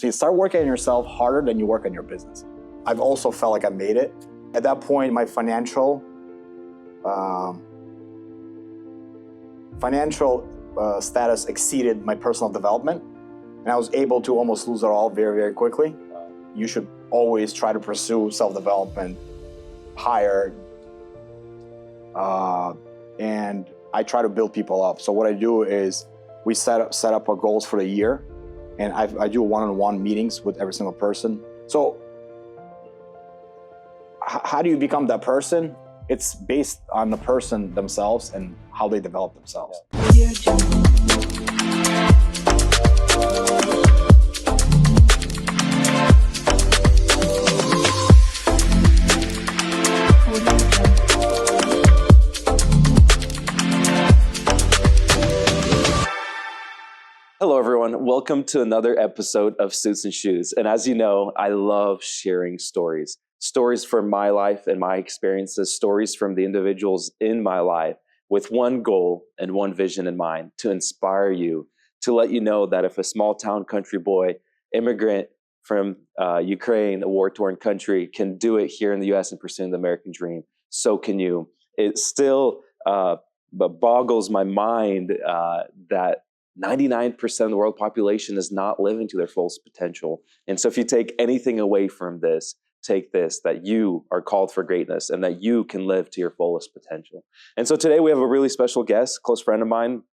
So you start working on yourself harder than you work on your business. I've also felt like I made it. At that point, my financial status exceeded my personal development, and I was able to almost lose it all very, very quickly. You should always try to pursue self-development higher, and I try to build people up. So what I do is we set up our goals for the year, and I do one-on-one meetings with every single person. So how do you become that person? It's based on the person themselves and how they develop themselves. Hello, everyone. Welcome to another episode of Suits and Shoes. And as you know, I love sharing stories. Stories from my life and my experiences, stories from the individuals in my life with one goal and one vision in mind: to inspire you, to let you know that if a small town country boy, immigrant from Ukraine, a war-torn country, can do it here in the US and pursuing the American dream, so can you. It still boggles my mind that 99% of the world population is not living to their fullest potential. And so if you take anything away from this, take this, that you are called for greatness and that you can live to your fullest potential. And so today we have a really special guest, close friend of mine,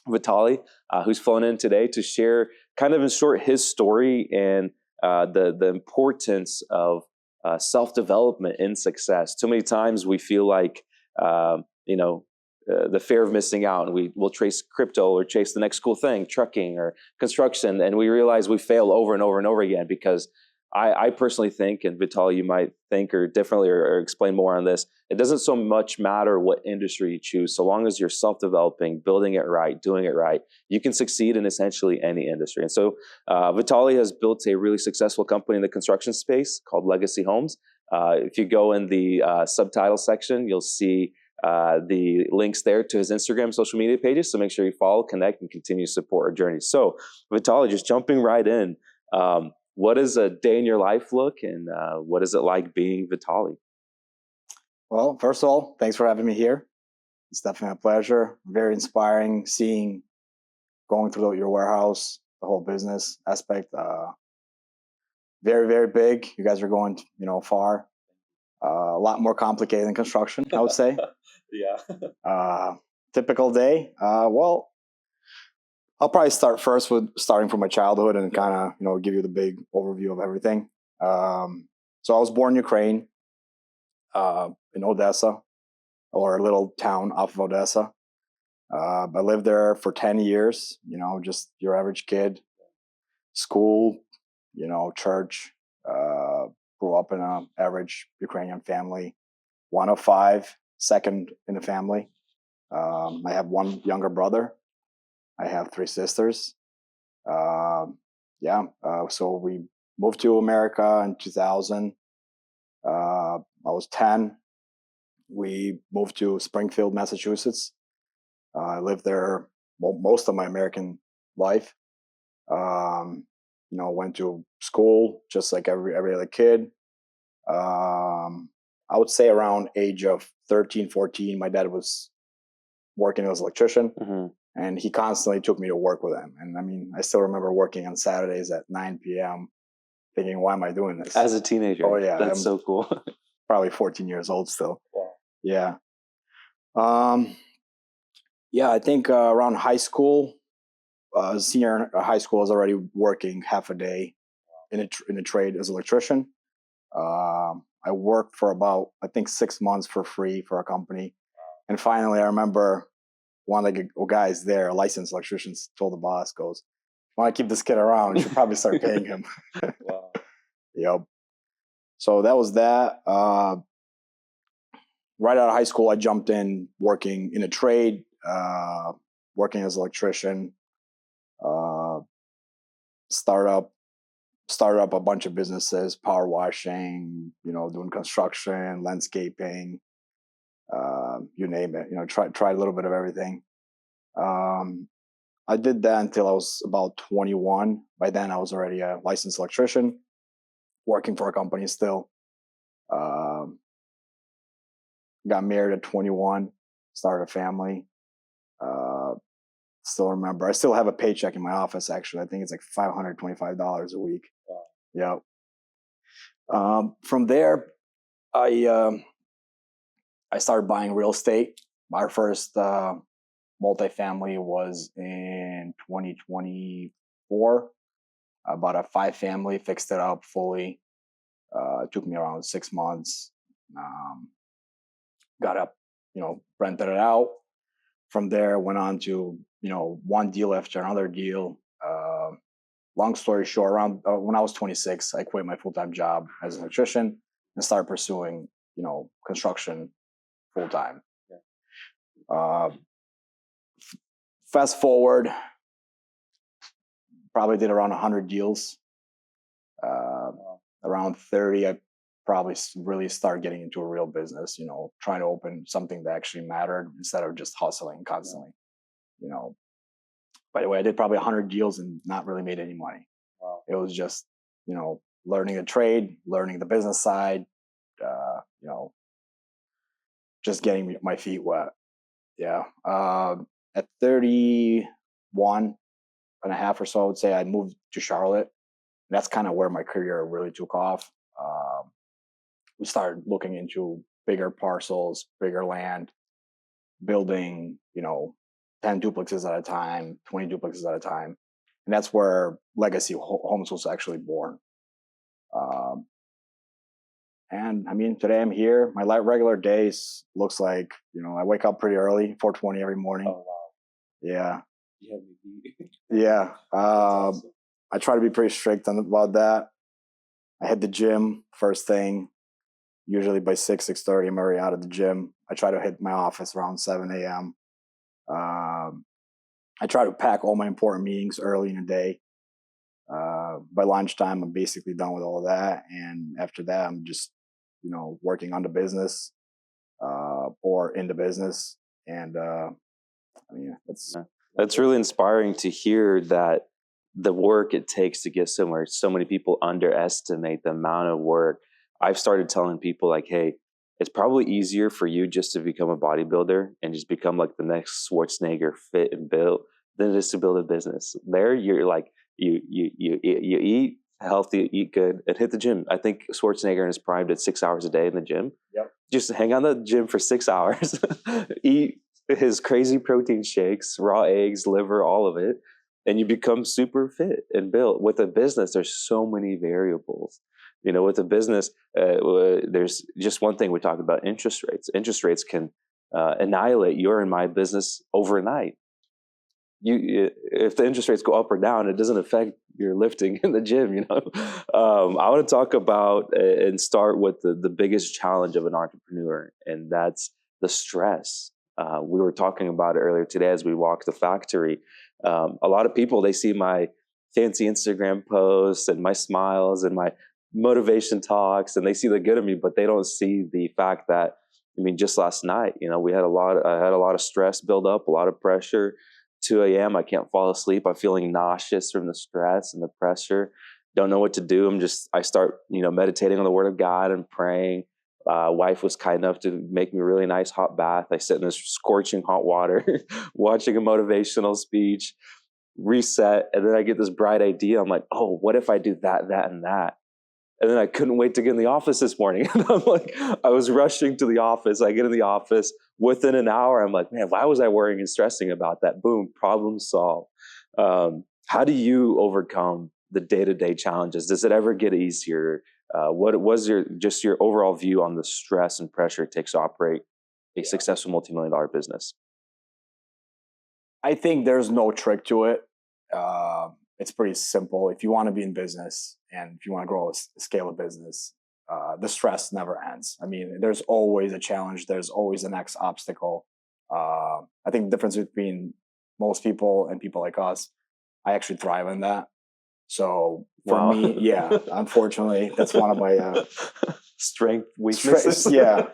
Vitaliy, who's flown in today to share kind of in short his story and the importance of self-development in success. Too many times we feel like, the fear of missing out, and we will chase crypto or chase the next cool thing, trucking or construction, and we realize we fail over and over and over again because I personally think, and Vitaliy, you might think or differently or explain more on this, it doesn't so much matter what industry you choose, so long as you're self-developing, building it right, doing it right, you can succeed in essentially any industry. And so Vitaliy has built a really successful company in the construction space called Legacy Homes. If you go in the subtitle section, you'll see the links there to his Instagram, social media pages. So make sure you follow, connect, and continue to support our journey. So Vitaliy, just jumping right in, what does a day in your life look, and what is it like being Vitaliy? Well, first of all, thanks for having me here. It's definitely a pleasure. Very inspiring going through your warehouse, the whole business aspect. Very, very big. You guys are going, far. A lot more complicated than construction, I would say. Yeah. Typical day. Well, I'll probably starting from my childhood and kind of, give you the big overview of everything. So I was born in Ukraine, in Odessa, or a little town off of Odessa. I lived there for 10 years, just your average kid, school, church, grew up in an average Ukrainian family, one of five, second in the family. I have one younger brother. I have three sisters. So we moved to America in 2000. I was 10. We moved to Springfield, Massachusetts. I lived there most of my American life. Went to school just like every other kid. I would say around age of 13, 14, my dad was working as an electrician. Mm-hmm. And he constantly took me to work with him. And I still remember working on Saturdays at 9 p.m. thinking, why am I doing this? As a teenager. Oh, yeah. That's so cool. Probably 14 years old still. Wow. Yeah. I think around high school, senior high school, I was already working half a day in a trade as an electrician. I worked for about, I think, 6 months for free for a company. And finally, I remember one of the guys there, licensed electricians, told the boss, goes, "Want to keep this kid around? You should probably start paying him." Wow. Yep. So that was that. Right out of high school, I jumped in working in a trade, working as an electrician. Started up a bunch of businesses, power washing, doing construction, landscaping, you name it. Tried a little bit of everything. I did that until I was about 21. By then, I was already a licensed electrician, working for a company still. Got married at 21, started a family. Still remember, I still have a paycheck in my office, actually. I think it's like $525 a week. Wow. Yep. From there, I started buying real estate. My first multifamily was in 2024. I bought a 5-family, fixed it up fully. It took me around 6 months. Got up, rented it out. From there, went on to, one deal after another deal. Long story short, around when I was 26, I quit my full-time job as an electrician and started pursuing, construction full-time. Fast forward, probably did around 100 deals. Around 30, I probably really started getting into a real business, trying to open something that actually mattered instead of just hustling constantly. By the way, I did probably 100 deals and not really made any money. Wow. It was just, learning the trade, learning the business side, just getting my feet wet. Yeah. At 31 and a half or so, I would say I moved to Charlotte. And that's kind of where my career really took off. We started looking into bigger parcels, bigger land, building, 10 duplexes at a time, 20 duplexes at a time. And that's where Legacy Homes was actually born. And I mean, today I'm here. My regular days looks like, I wake up pretty early, 4:20 every morning. Oh, wow. Yeah. Yeah. Awesome. I try to be pretty strict about that. I hit the gym first thing. Usually by 6:30, I'm already out of the gym. I try to hit my office around 7 a.m. I try to pack all my important meetings early in the day. By lunchtime, I'm basically done with all of that. And after that, I'm just, working on the business or in the business. And that's really inspiring to hear that the work it takes to get somewhere. So many people underestimate the amount of work. I've started telling people like, hey, it's probably easier for you just to become a bodybuilder and just become like the next Schwarzenegger, fit and built, than it is to build a business. There, you're like, you eat healthy, eat good, and hit the gym. I think Schwarzenegger in his prime did 6 hours a day in the gym. Yep. Just hang on the gym for 6 hours, eat his crazy protein shakes, raw eggs, liver, all of it, and you become super fit and built. With a business, there's so many variables. With a business, there's just one thing we talk about: interest rates. Interest rates can annihilate your and my business overnight. If the interest rates go up or down, it doesn't affect your lifting in the gym. I want to talk about and start with the biggest challenge of an entrepreneur, and that's the stress. We were talking about it earlier today as we walked the factory. A lot of people, they see my fancy Instagram posts and my smiles and my motivation talks, and they see the good of me, but they don't see the fact that, just last night, I had a lot of stress build up, a lot of pressure. 2 a.m. I can't fall asleep. I'm feeling nauseous from the stress and the pressure. Don't know what to do. I start, meditating on the word of God and praying. Wife was kind enough to make me a really nice hot bath. I sit in this scorching hot water, watching a motivational speech, reset. And then I get this bright idea. I'm like, oh, what if I do that, and that? And then I couldn't wait to get in the office this morning. And I'm like, I was rushing to the office. I get in the office. Within an hour, I'm like, man, why was I worrying and stressing about that? Boom, problem solved. How do you overcome the day-to-day challenges? Does it ever get easier? What was your overall view on the stress and pressure it takes to operate a successful multi-million-dollar business? I think there's no trick to it. It's pretty simple. If you want to be in business and if you want to grow a scale of business, the stress never ends. There's always a challenge. There's always the next obstacle. I think the difference between most people and people like us, I actually thrive in that. So for me, yeah, unfortunately, that's one of my strength, weaknesses. Yeah.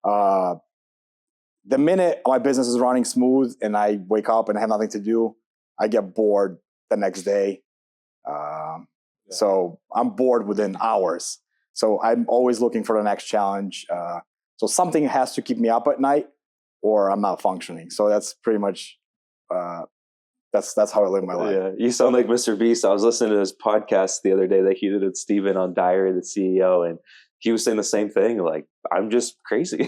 The minute my business is running smooth and I wake up and I have nothing to do, I get bored the next day. So I'm bored within hours. So I'm always looking for the next challenge. So something has to keep me up at night, or I'm not functioning. So that's pretty much that's how I live my life. Yeah, you sound like Mr. Beast. I was listening to his podcast the other day that he did with Steven on Diary, the CEO, and he was saying the same thing. Like, I'm just crazy.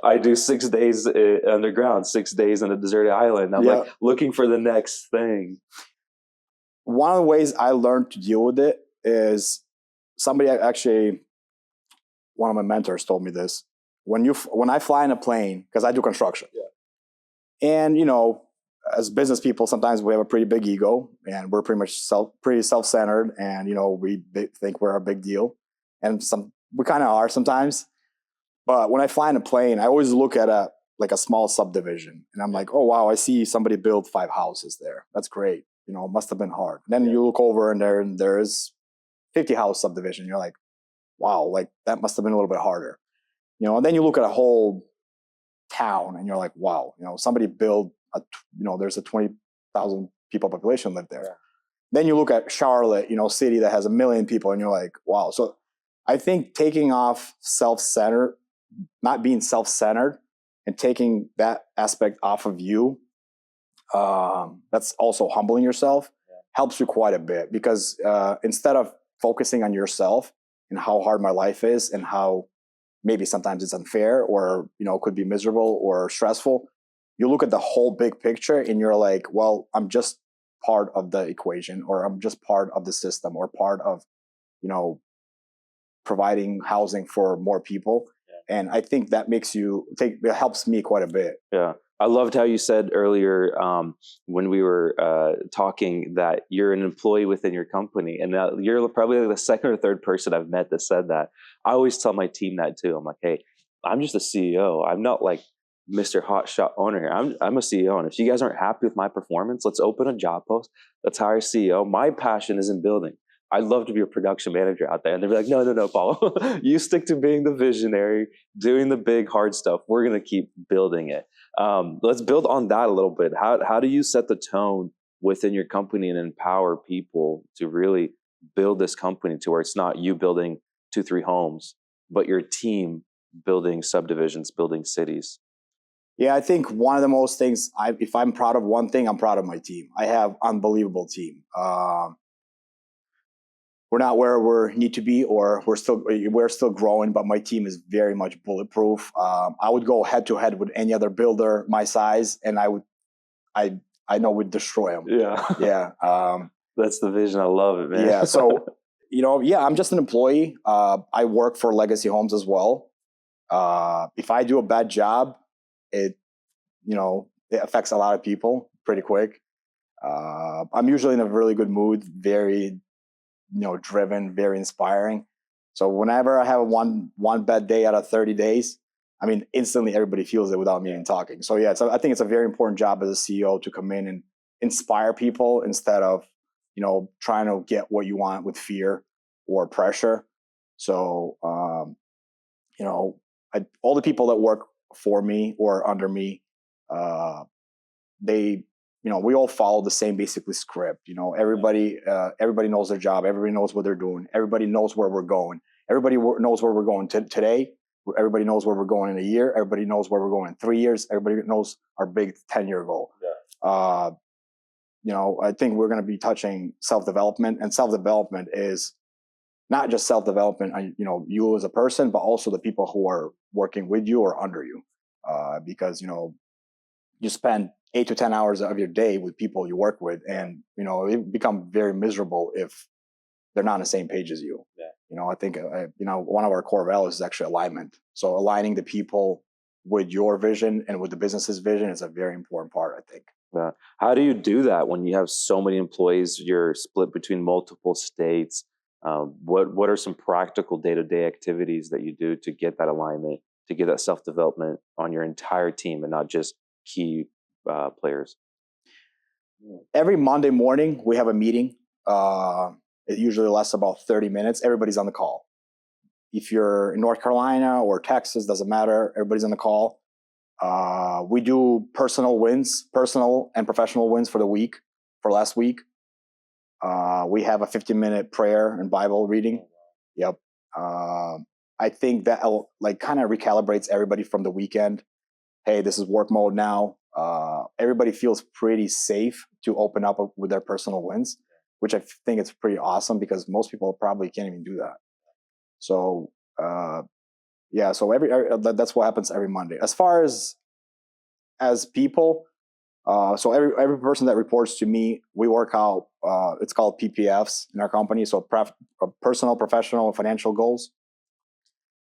I do 6 days underground, 6 days on a deserted island. I'm like looking for the next thing. One of the ways I learned to deal with it is somebody actually, one of my mentors told me this. When I fly in a plane, because I do construction, and as business people, sometimes we have a pretty big ego, and we're pretty much pretty self-centered, and we think we're a big deal, and we kind of are sometimes. But when I fly in a plane, I always look at a small subdivision, and I'm like, oh wow, I see somebody build 5 houses there. That's great. It must have been hard. And then you look over, and there's 50 house subdivision. You're like, wow, like that must have been a little bit harder. And then you look at a whole town, and you're like, wow, somebody built there's a 20,000 people population live there. Yeah. Then you look at Charlotte, city that has 1 million people, and you're like, wow. So I think taking off not being self-centered, and taking that aspect off of you, that's also humbling yourself, helps you quite a bit, because instead of focusing on yourself and how hard my life is and how maybe sometimes it's unfair or could be miserable or stressful, you look at the whole big picture and you're like, well, I'm just part of the equation, or I'm just part of the system, or part of providing housing for more people. And I think that it helps me quite a bit. Yeah. I loved how you said earlier when we were talking that you're an employee within your company, and you're probably like the second or third person I've met that said that. I always tell my team that too. I'm like, hey, I'm just a CEO. I'm not like Mr. Hotshot owner here. I'm a CEO, and if you guys aren't happy with my performance, let's open a job post. Let's hire a CEO. My passion is in building. I'd love to be a production manager out there. And they'd be like, no, Paulo, you stick to being the visionary, doing the big hard stuff. We're going to keep building it. Let's build on that a little bit. How do you set the tone within your company and empower people to really build this company to where it's not you building 2-3 homes, but your team building subdivisions, building cities? Yeah, I think one of the most things, if I'm proud of one thing, I'm proud of my team. I have unbelievable team. We're not where we need to be, or we're still growing, but my team is very much bulletproof. I would go head to head with any other builder my size, and I know we'd destroy them. Yeah. That's the vision. I love it, man. Yeah. So, I'm just an employee. I work for Legacy Homes as well. If I do a bad job, it affects a lot of people pretty quick. I'm usually in a really good mood, very driven, very inspiring. So whenever I have one bad day out of 30 days, instantly everybody feels it without me even talking. So yeah, I think it's a very important job as a CEO to come in and inspire people instead of, trying to get what you want with fear or pressure. So, all the people that work for me or under me, we all follow the same basically script. Everybody knows their job. Everybody knows what they're doing. Everybody knows where we're going. Everybody knows where we're going today. Everybody knows where we're going in a year. Everybody knows where we're going in 3 years. Everybody knows our big 10-year goal. Yeah. I think we're going to be touching self-development, and self-development is not just self-development on, you as a person, but also the people who are working with you or under you. Because, you spend 8 to 10 hours of your day with people you work with, and it become very miserable if they're not on the same page as you. Yeah. I think one of our core values is actually alignment. So aligning the people with your vision and with the business's vision is a very important part, I think. Yeah. How do you do that when you have so many employees? You're split between multiple states. What are some practical day-to-day activities that you do to get that alignment, to get that self-development on your entire team and not just key players? Every Monday morning, we have a meeting. It usually lasts about 30 minutes. Everybody's on the call. If you're in North Carolina or Texas, doesn't matter. Everybody's on the call. We do personal and professional wins for the week. for last week. We have a 15-minute prayer and Bible reading. Yep. I think that like kind of recalibrates everybody from the weekend. Hey, this is work mode now. Everybody feels pretty safe to open up with their personal wins, which I think it's pretty awesome because most people probably can't even do that. So, yeah, so that's what happens every Monday. As far as people, so every person that reports to me, we work out. It's called PPFs in our company. So personal, professional, and financial goals.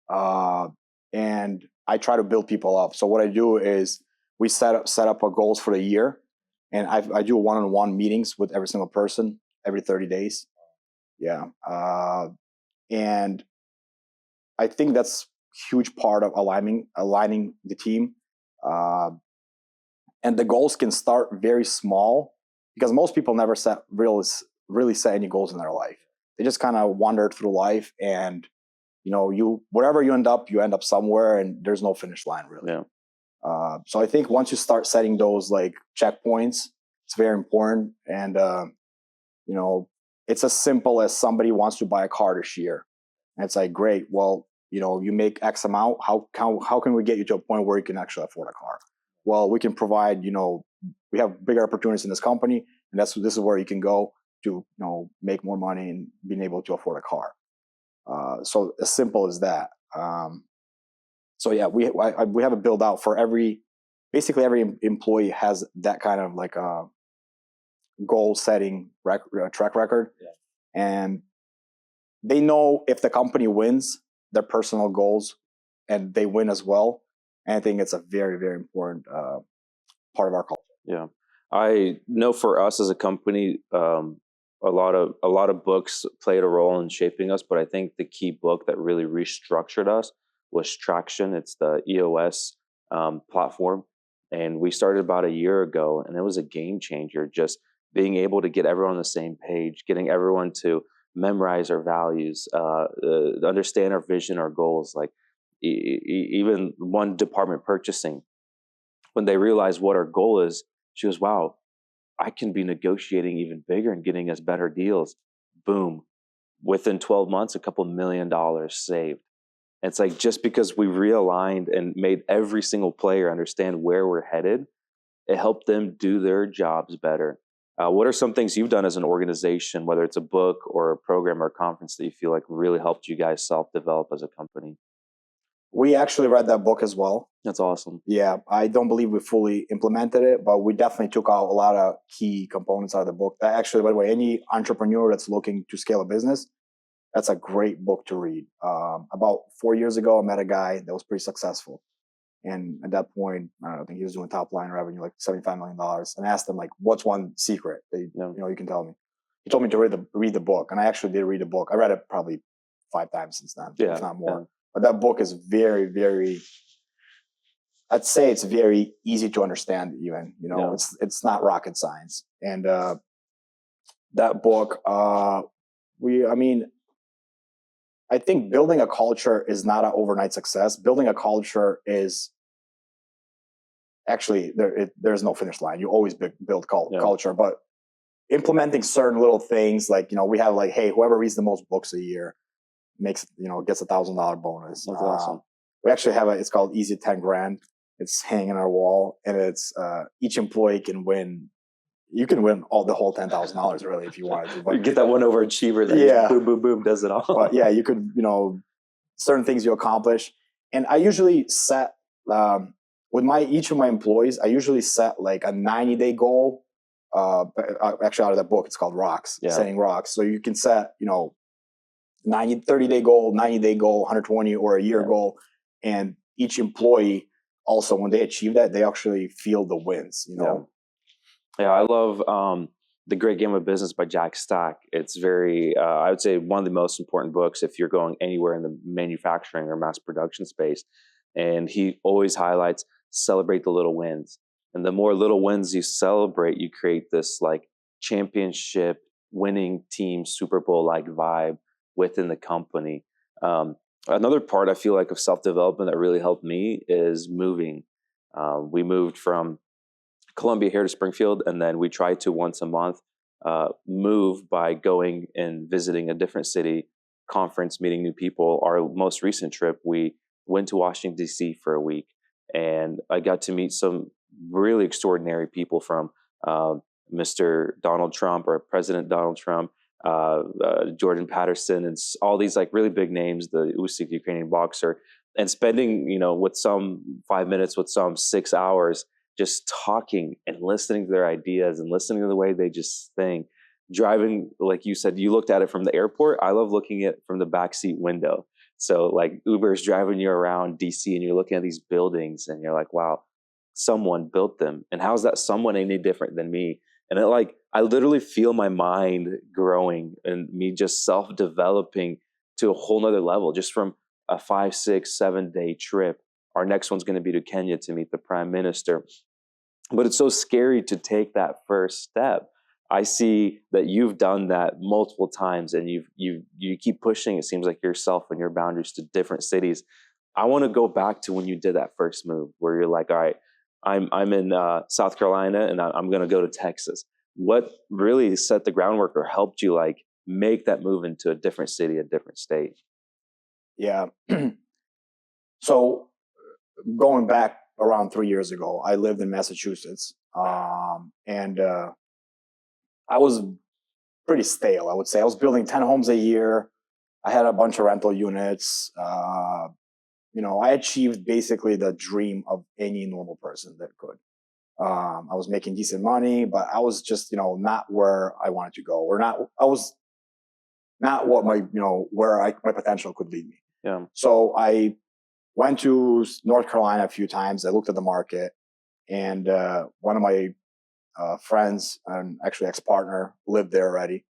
And I try to build people up. So what I do is we set up our goals for the year, and I do one-on-one meetings with every single person every 30 days. Yeah, and I think that's a huge part of aligning the team. And the goals can start very small because most people never really set any goals in their life. They just kind of wander through life, and wherever you end up somewhere, and there's no finish line really. Yeah. So I think once you start setting those like checkpoints, it's very important. And it's as simple as somebody wants to buy a car this year, and it's like, great. Well, you make X amount. How can we get you to a point where you can actually afford a car? Well, we can provide. We have bigger opportunities in this company, and this is where you can go to make more money and being able to afford a car. So as simple as that. So yeah, we have a build out for basically every employee has that kind of like a goal setting track record. Yeah. And they know if the company wins their personal goals and they win as well. And I think it's a very, very important part of our culture. Yeah, I know for us as a company, a lot of books played a role in shaping us, but I think the key book that really restructured us was Traction. It's the EOS platform, and we started about a year ago, and it was a game changer. Just being able to get everyone on the same page, getting everyone to memorize our values, understand our vision, our goals. Like even one department, purchasing, when they realized what our goal is, she goes, "Wow, I can be negotiating even bigger and getting us better deals." Boom. Within 12 months, a couple $1 million saved. It's like just because we realigned and made every single player understand where we're headed, it helped them do their jobs better. What are some things you've done as an organization, whether it's a book or a program or a conference, that you feel like really helped you guys self-develop as a company? We actually read that book as well. That's awesome. Yeah, I don't believe we fully implemented it, but we definitely took out a lot of key components out of the book. That actually, by the way, any entrepreneur that's looking to scale a business, that's a great book to read. About 4 years ago, I met a guy that was pretty successful. And at that point, I think he was doing top line revenue, like $75 million. And I asked him, like, what's one secret that you can tell me? He told me to read the book. And I actually did read the book. I read it probably 5 times since then, if not more. Yeah. But that book is very, very, I'd say it's very easy to understand even. It's not rocket science. And that book, I think building a culture is not an overnight success. Building a culture is actually there's no finish line. You always build culture, but implementing certain little things, like we have like, hey, whoever reads the most books a year gets $1,000 bonus. That's awesome. We actually have it's called Easy 10 Grand. It's hanging on our wall, and it's each employee can win. You can win the whole $10,000 really if you wanted to. But you get that one overachiever that just boom, boom, boom does it all. But yeah, you could, certain things you accomplish. And I usually set with each of my employees, I usually set like a 90-day goal. Actually, out of that book, it's called Rocks, Setting Rocks. So you can set 30-day goal, 90-day goal, 120 or a year goal, and each employee also, when they achieve that, they actually feel the wins. Yeah, I love The Great Game of Business by Jack Stack. It's very, I would say, one of the most important books if you're going anywhere in the manufacturing or mass production space. And he always highlights, celebrate the little wins. And the more little wins you celebrate, you create this like championship winning team, Super Bowl-like vibe within the company. Another part I feel like of self-development that really helped me is moving. We moved from Columbia here to Springfield, and then we try to once a month move by going and visiting a different city, conference, meeting new people. Our most recent trip, we went to Washington, D.C. for a week, and I got to meet some really extraordinary people, from Mr. Donald Trump, or President Donald Trump, Jordan Patterson, and all these like really big names, the Usyk, Ukrainian boxer, and spending, with some 5 minutes, with some 6 hours, just talking and listening to their ideas and listening to the way they just think. Driving, like you said, you looked at it from the airport. I love looking at it from the backseat window. So like Uber's driving you around DC, and you're looking at these buildings, and you're like, wow, someone built them. And how's that someone any different than me? And I literally feel my mind growing and me just self-developing to a whole nother level, just from a 5, 6, 7 day trip. Our next one's going to be to Kenya to meet the Prime Minister. But it's so scary to take that first step. I see that you've done that multiple times, and you keep pushing, it seems like, yourself and your boundaries to different cities. I want to go back to when you did that first move, where you're like, all right, I'm in South Carolina, and I'm going to go to Texas. What really set the groundwork or helped you like make that move into a different city, a different state? Yeah. So going back around 3 years ago, I lived in Massachusetts, and I was pretty stale, I would say. I was building 10 homes a year. I had a bunch of rental units. I achieved basically the dream of any normal person that could. I was making decent money, but I was just, not where I wanted to go, or I was not what my potential could lead me. Yeah. So I went to North Carolina a few times. I looked at the market, and one of my friends, and actually ex-partner, lived there already.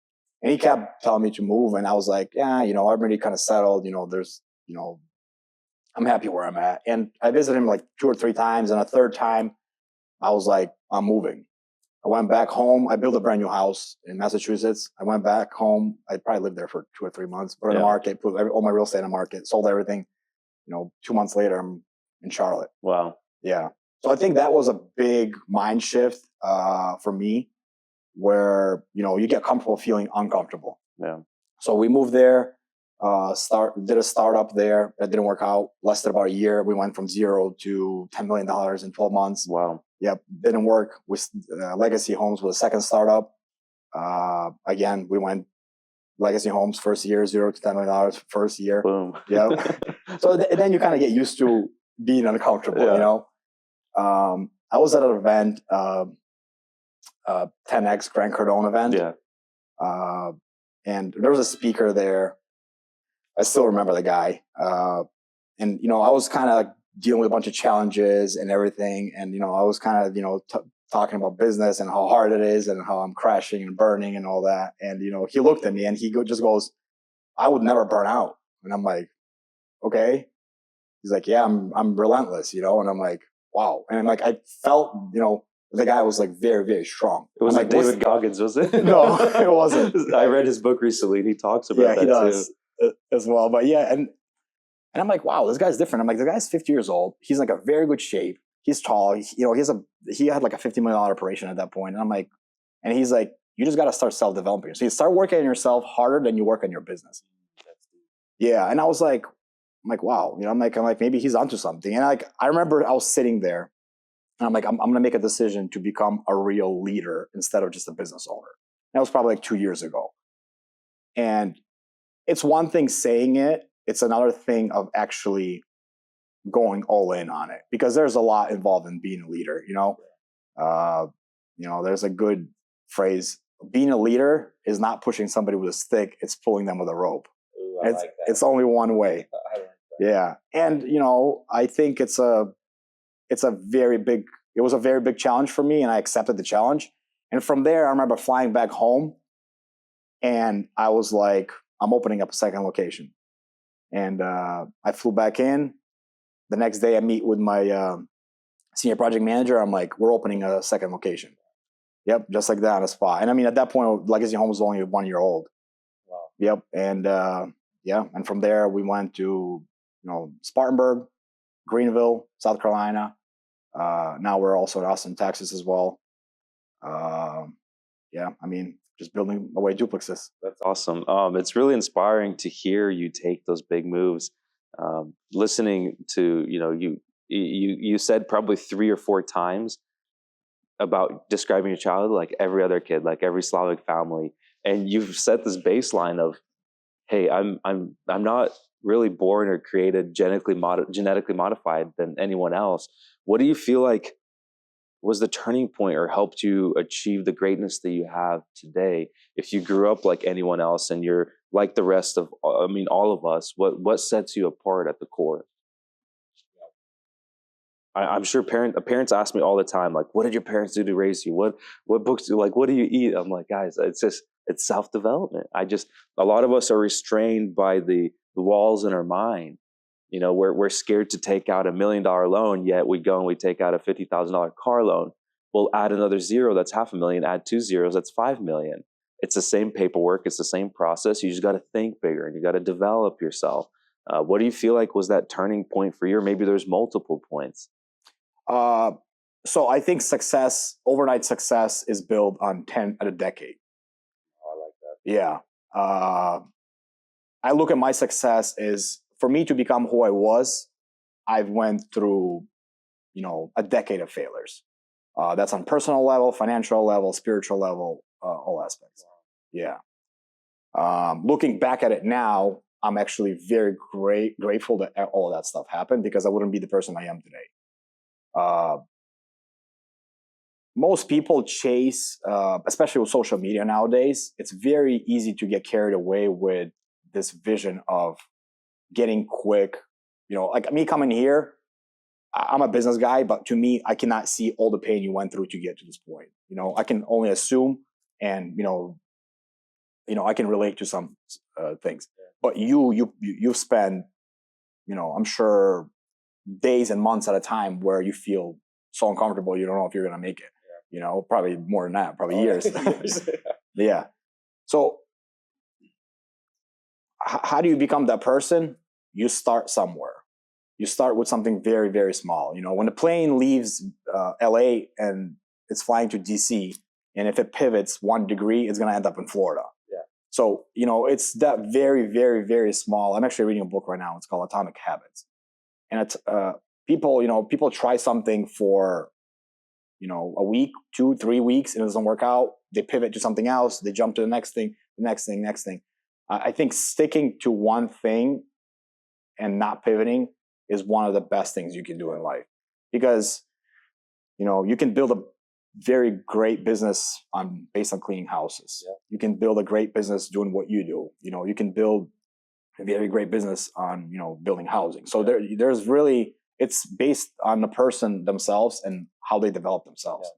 And he kept telling me to move. And I was like, yeah, I'm already kind of settled. I'm happy where I'm at. And I visited him like 2 or 3 times. And a third time, I was like, I'm moving. I went back home. I built a brand new house in Massachusetts. I went back home. I probably lived there for 2 or 3 months, put it in the market, put all my real estate in the market, sold everything. 2 months later, I'm in Charlotte. Wow. Yeah. So I think that was a big mind shift for me, where, you get comfortable feeling uncomfortable. Yeah. So we moved there, did a startup there that didn't work out. Lasted about a year. We went from 0 to $10 million in 12 months. Wow. Yep. Didn't work. With Legacy Homes was a second startup. Again, we went Legacy Homes first year, 0 to $10 million first year. Boom. Yep. So then you kind of get used to being uncomfortable, I was at an event, 10X Grant Cardone event. Yeah. And there was a speaker there. I still remember the guy. And, I was kind of like dealing with a bunch of challenges and everything. And, I was kind of, talking about business and how hard it is and how I'm crashing and burning and all that. And, he looked at me and he just goes, I would never burn out. And I'm like, okay. He's like, yeah, I'm relentless, and I'm like, wow. And like, I felt, the guy was like very, very strong. It was like David Goggins, was it? No, it wasn't. I read his book recently, and he talks about that he does too. As well. But yeah, and I'm like, wow, this guy's different. I'm like, the guy's 50 years old. He's like a very good shape. He's tall. He had like a $50 million operation at that point. And I'm like, and he's like, you just got to start self-developing. So you start working on yourself harder than you work on your business. Yeah. And I was like, wow, I'm like, maybe he's onto something. And like, I remember I was sitting there, and I'm like, I'm going to make a decision to become a real leader instead of just a business owner. And that was probably like 2 years ago. And it's one thing saying it. It's another thing of actually going all in on it, because there's a lot involved in being a leader. There's a good phrase: being a leader is not pushing somebody with a stick; it's pulling them with a rope. Ooh, I like that. It's only one way. I like that. Yeah, and I think it was a very big challenge for me, and I accepted the challenge. And from there, I remember flying back home, and I was like, I'm opening up a second location. And I flew back in. The next day, I meet with my senior project manager. I'm like, we're opening a second location. Yep, just like that on the spot. And I mean, at that point, Legacy Home was only 1 year old. Wow. Yep, and and from there we went to Spartanburg, Greenville, South Carolina, Now we're also in Austin, Texas as well. Yeah, I mean, just building away duplexes. That's awesome. It's really inspiring to hear you take those big moves. Listening to, you said probably 3 or 4 times about describing your child like every other kid, like every Slavic family, and you've set this baseline of, hey, I'm not really born or created genetically modified than anyone else. What do you feel like was the turning point or helped you achieve the greatness that you have today? If you grew up like anyone else and you're like the rest of, I mean, all of us, what sets you apart at the core? I'm sure parents ask me all the time, like, what did your parents do to raise you? What books do, like, what do you eat? I'm like, guys, it's self-development. A lot of us are restrained by the walls in our mind. We're scared to take out $1 million loan, yet we go and we take out a $50,000 car loan. We'll add another zero, that's $500,000, add 2 zeros, that's 5 million. It's the same paperwork, it's the same process. You just got to think bigger and you got to develop yourself. What do you feel like was that turning point for you? Or maybe there's multiple points. So I think overnight success is built on 10 at a decade. Oh, I like that. Yeah. I look at my success is, for me to become who I was, I've went through, a decade of failures. That's on personal level, financial level, spiritual level, all aspects. Yeah. Looking back at it now, I'm actually very grateful that all of that stuff happened, because I wouldn't be the person I am today. Most people chase, especially with social media nowadays, it's very easy to get carried away with this vision of getting quick. Like me coming here, I'm a business guy, but to me, I cannot see all the pain you went through to get to this point. I can only assume, and I can relate to some things. But you spend, I'm sure, days and months at a time where you feel so uncomfortable you don't know if you're going to make it. Probably more than that, probably years. Yeah. So how do you become that person? You start somewhere. You start with something very, very small. When the plane leaves LA and it's flying to DC, and if it pivots 1 degree, it's going to end up in Florida. Yeah. So, it's that very, very, very small. I'm actually reading a book right now. It's called Atomic Habits. And it's people try something for, a week, 2, 3 weeks, and it doesn't work out. They pivot to something else. They jump to the next thing, next thing. I think sticking to one thing and not pivoting is one of the best things you can do in life, because, you can build a very great business based on cleaning houses. Yeah. You can build a great business doing what you do. You can build a very great business on, building housing. So there's really, it's based on the person themselves and how they develop themselves.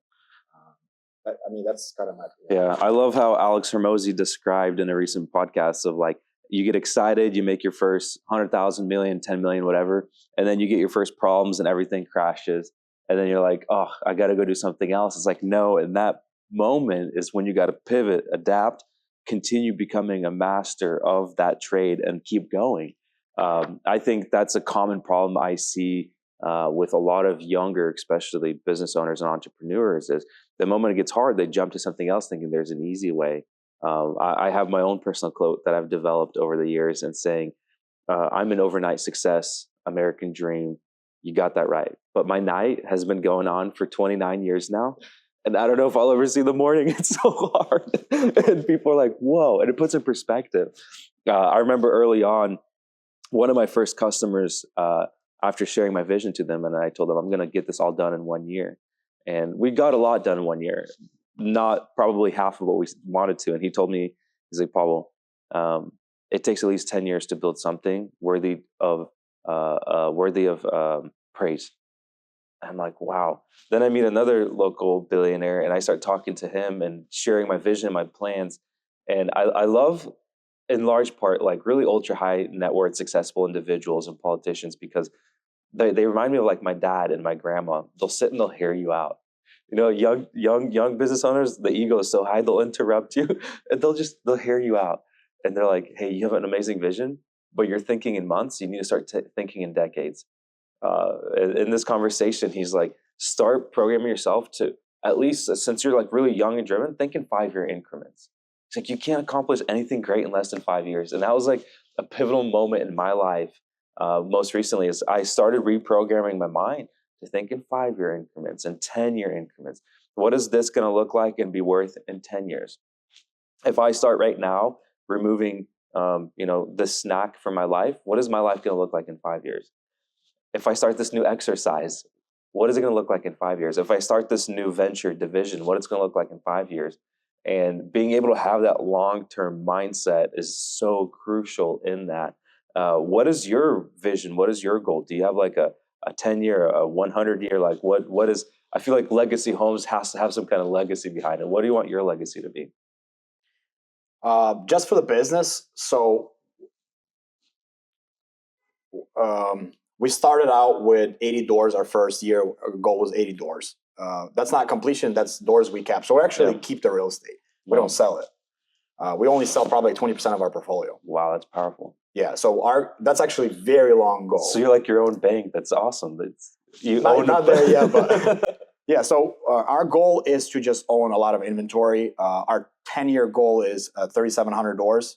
Yeah. That's kind of my opinion. Yeah, I love how Alex Hormozy described in a recent podcast of, like, you get excited, you make your first 100,000, million, 10 million, whatever, and then you get your first problems and everything crashes. And then you're like, oh, I got to go do something else. It's like, no, in that moment is when you got to pivot, adapt, continue becoming a master of that trade and keep going. I think that's a common problem I see with a lot of younger, especially business owners and entrepreneurs, is the moment it gets hard, they jump to something else thinking there's an easy way. I have my own personal quote that I've developed over the years, and saying, I'm an overnight success, American dream. You got that right. But my night has been going on for 29 years now. And I don't know if I'll ever see the morning. It's so hard. And people are like, whoa. And it puts in perspective. I remember early on, one of my first customers, after sharing my vision to them, and I told them, I'm going to get this all done in 1 year. And we got a lot done in 1 year, not probably half of what we wanted to. And he told me, he's like, Pavel, it takes at least 10 years to build something worthy of praise. I'm like, wow. Then I meet another local billionaire, and I start talking to him and sharing my vision, my plans. And I love, in large part, like really ultra high net worth successful individuals and politicians, because they remind me of like my dad and my grandma. They'll sit and they'll hear you out. Young business owners, the ego is so high, they'll interrupt you and they'll hear you out. And they're like, hey, you have an amazing vision, but you're thinking in months. You need to start thinking in decades. In this conversation, he's like, start programming yourself to, at least since you're like really young and driven, think in 5-year increments. It's like you can't accomplish anything great in less than 5 years. And that was like a pivotal moment in my life. Most recently, is I started reprogramming my mind to think in 5-year increments and 10-year increments. What is this going to look like and be worth in 10 years? If I start right now removing, the snack from my life, what is my life going to look like in 5 years? If I start this new exercise, what is it going to look like in 5 years? If I start this new venture division, what it's going to look like in 5 years? And being able to have that long-term mindset is so crucial in that. What is your vision? What is your goal? Do you have like a 10-year, a 100-year? Like what is, I feel like Legacy Homes has to have some kind of legacy behind it. What do you want your legacy to be? Just for the business. So we started out with 80 doors our first year. Our goal was 80 doors. That's not completion. That's doors we kept. So we actually keep the real estate. We don't sell it. We only sell probably 20% of our portfolio. Wow, that's powerful. Yeah. So that's actually very long goal. So you're like your own bank. That's awesome. Not there yet, but yeah. So our goal is to just own a lot of inventory. Our 10-year goal is 3,700 doors.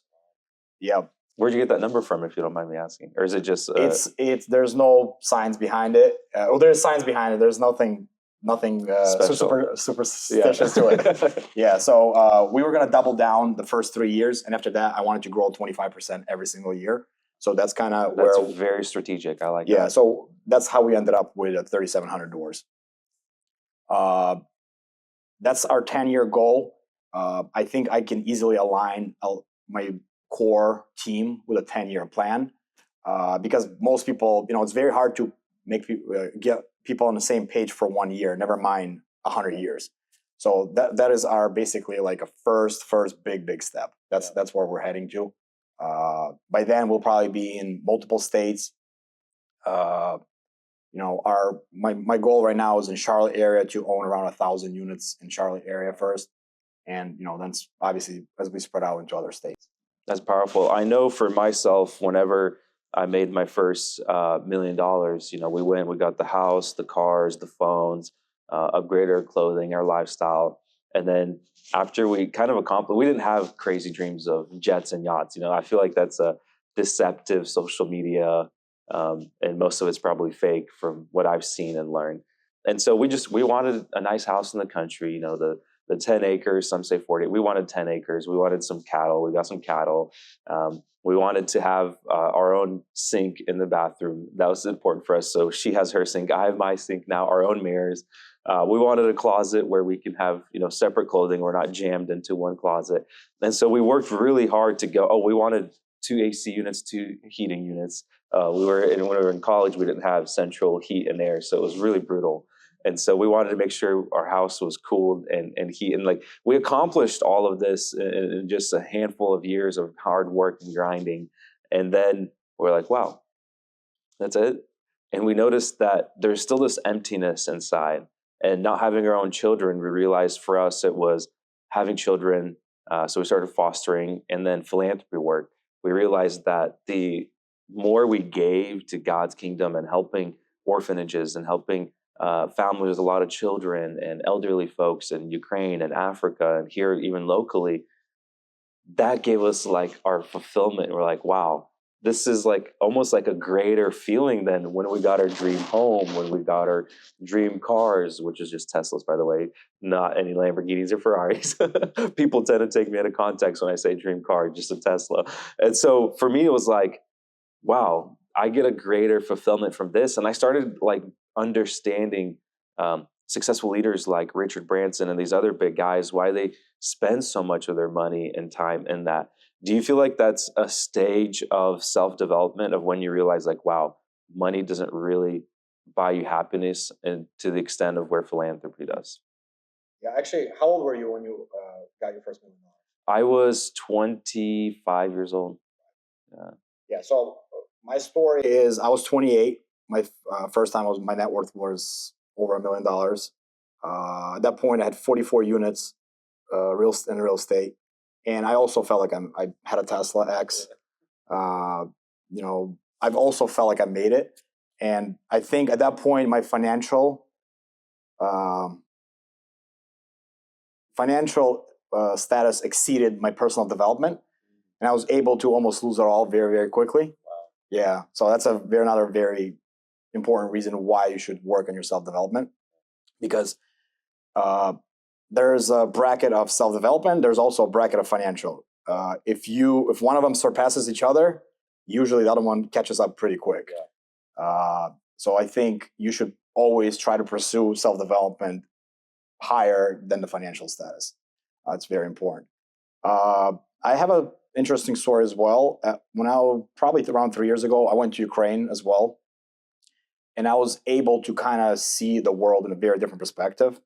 Yeah. Where'd you get that number from, if you don't mind me asking? Or is it just... There's no science behind it. There's science behind it. There's nothing superstitious to it. Yeah. So we were going to double down the first 3 years. And after that, I wanted to grow 25% every single year. So that's kind of where... That's very strategic. I like that. Yeah. So that's how we ended up with 3,700 doors. That's our 10-year goal. I think I can easily align my core team with a 10-year plan, because most people, it's very hard to make people get people on the same page for 1 year, never mind 100 years. So that is our basically like a first big step. That's where we're heading to. By then we'll probably be in multiple states. My goal right now is in Charlotte area to own around 1,000 units in Charlotte area first, and then obviously as we spread out into other states. That's powerful. I know for myself, whenever I made my first $1 million, we got the house, the cars, the phones, upgraded our clothing, our lifestyle. And then after we kind of accomplished, we didn't have crazy dreams of jets and yachts. I feel like that's a deceptive social media, and most of it's probably fake from what I've seen and learned. And so we wanted a nice house in the country, the 10 acres, some say 40. We wanted 10 acres. We wanted some cattle. We got some cattle. We wanted to have our own sink in the bathroom. That was important for us. So she has her sink. I have my sink now, our own mirrors. We wanted a closet where we can have, separate clothing. We're not jammed into one closet. And so we worked really hard to we wanted 2 AC units, 2 heating units. When we were in college, we didn't have central heat and air. So it was really brutal. And so we wanted to make sure our house was cooled and heat. And like we accomplished all of this in just a handful of years of hard work and grinding. And then we're like, wow, that's it. And we noticed that there's still this emptiness inside. And not having our own children, we realized for us it was having children. So we started fostering, and then philanthropy work. We realized that the more we gave to God's kingdom and helping orphanages and helping families with a lot of children and elderly folks in Ukraine and Africa and here even locally, that gave us like our fulfillment. We're like, wow, this is like almost like a greater feeling than when we got our dream home, when we got our dream cars, which is just Teslas, by the way, not any Lamborghinis or Ferraris. People tend to take me out of context when I say dream car, just a Tesla. And so for me, it was like, wow, I get a greater fulfillment from this. And I started like understanding successful leaders like Richard Branson and these other big guys, why they spend so much of their money and time in that. Do you feel like that's a stage of self-development of when you realize like, wow, money doesn't really buy you happiness, and to the extent of where philanthropy does? Yeah, actually, how old were you when you got your first $1 million? I was 25 years old. Yeah. So my story is I was 28. My first time my net worth was over $1 million. At that point, I had 44 units in real estate, and I also felt like I had a Tesla X. I've also felt like I made it, and I think at that point, my financial um, financial status exceeded my personal development, and I was able to almost lose it all very, very quickly. Wow. Yeah, so that's another very important reason why you should work on your self development, because uh, there's a bracket of self development. There's also a bracket of financial. If one of them surpasses each other, usually the other one catches up pretty quick. So I think you should always try to pursue self development higher than the financial status. It's very important. I have an interesting story as well. When I was probably around 3 years ago, I went to Ukraine as well, and I was able to kind of see the world in a very different perspective.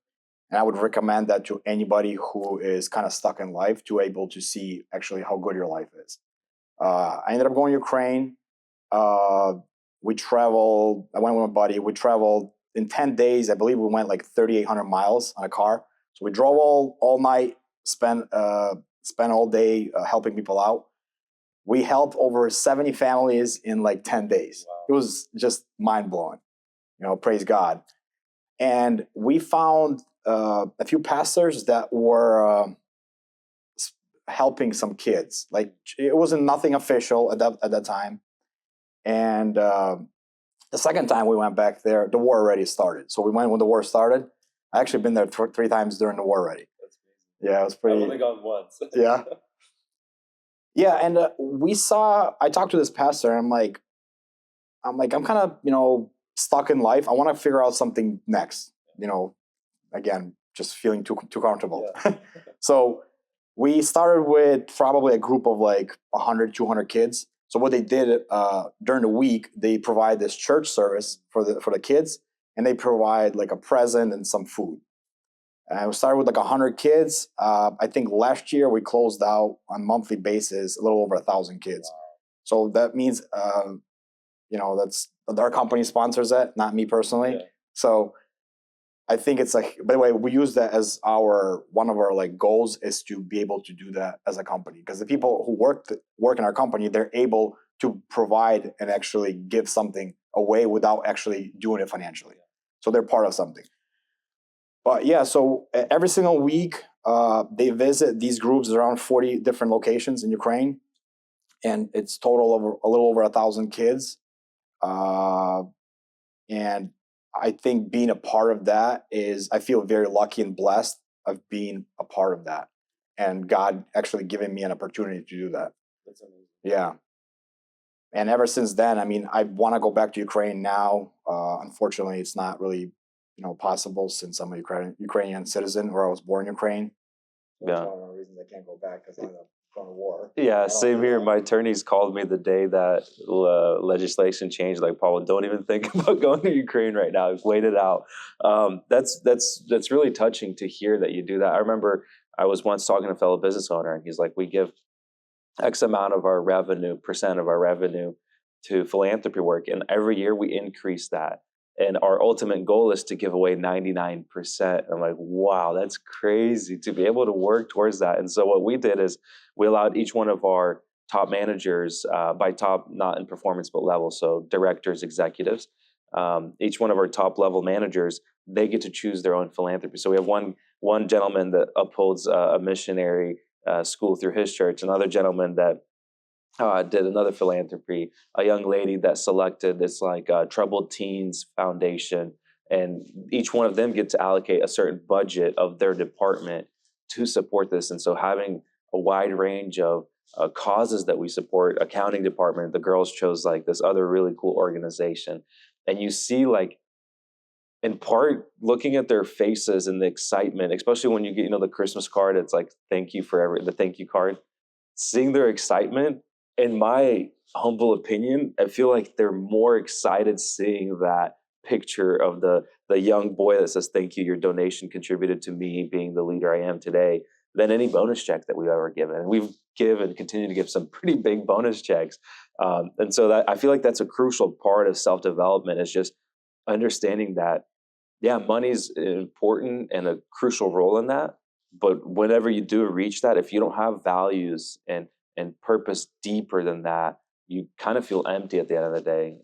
And I would recommend that to anybody who is kind of stuck in life, to able to see actually how good your life is. I ended up going to Ukraine. Uh, we traveled. I went with my buddy. We traveled in 10 days. I believe we went like 3,800 miles on a car. So we drove all night, spent all day helping people out. We helped over 70 families in like 10 days. Wow. It was just mind blowing. Praise God. And we found a few pastors that were helping some kids. Like, it wasn't nothing official at that time. And the second time we went back there, the war already started. So we went when the war started. I actually been there 3 times during the war already. That's amazing. Yeah, it was pretty. I've only gone once. Yeah. Yeah, and I talked to this pastor, and I'm kind of, stuck in life. I want to figure out something next. Again, just feeling too comfortable. Yeah. So we started with probably a group of like 100, 200 kids. So what they did during the week, they provide this church service for the kids, and they provide like a present and some food. And we started with like 100 kids. I think last year we closed out on a monthly basis a little over 1,000 kids. Wow. So that means that's our company sponsors that, not me personally. Yeah. So I think it's like, by the way, we use that as one of our like goals, is to be able to do that as a company, because the people who work in our company, they're able to provide and actually give something away without actually doing it financially. So they're part of something. But yeah, so every single week they visit these groups around 40 different locations in Ukraine, and it's total of a little over 1,000 kids. And I think being a part of that I feel very lucky and blessed of being a part of that, and God actually giving me an opportunity to do that. That's amazing. Yeah. And ever since then, I mean, I want to go back to Ukraine now. Unfortunately, it's not really, possible, since I'm a Ukrainian citizen, or I was born in Ukraine. So that's one of the reasons I can't go back, because I'm going to war. Yeah, same here. My attorneys called me the day that legislation changed. Like, Paul, don't even think about going to Ukraine right now. Wait it out. That's really touching to hear that you do that. I remember I was once talking to a fellow business owner, and he's like, we give X amount of our revenue, percent of our revenue, to philanthropy work, and every year we increase that. And our ultimate goal is to give away 99%. I'm like, wow, that's crazy to be able to work towards that. And so what we did is we allowed each one of our top managers, by top, not in performance, but level, so directors, executives, each one of our top level managers, they get to choose their own philanthropy. So we have one gentleman that upholds a missionary school through his church, another gentleman that did another philanthropy, a young lady that selected this like Troubled Teens Foundation, and each one of them get to allocate a certain budget of their department to support this. And so having a wide range of causes that we support, accounting department, the girls chose like this other really cool organization. And you see, like, in part, looking at their faces and the excitement, especially when you get, the Christmas card, it's like, thank you for the thank you card, seeing their excitement. In my humble opinion, I feel like they're more excited seeing that picture of the young boy that says, thank you, your donation contributed to me being the leader I am today, than any bonus check that we've ever given. And we've given and continue to give some pretty big bonus checks. And so that, I feel like that's a crucial part of self-development, is just understanding that, yeah, money's important and a crucial role in that. But whenever you do reach that, if you don't have values and purpose deeper than that, you kind of feel empty at the end of the day.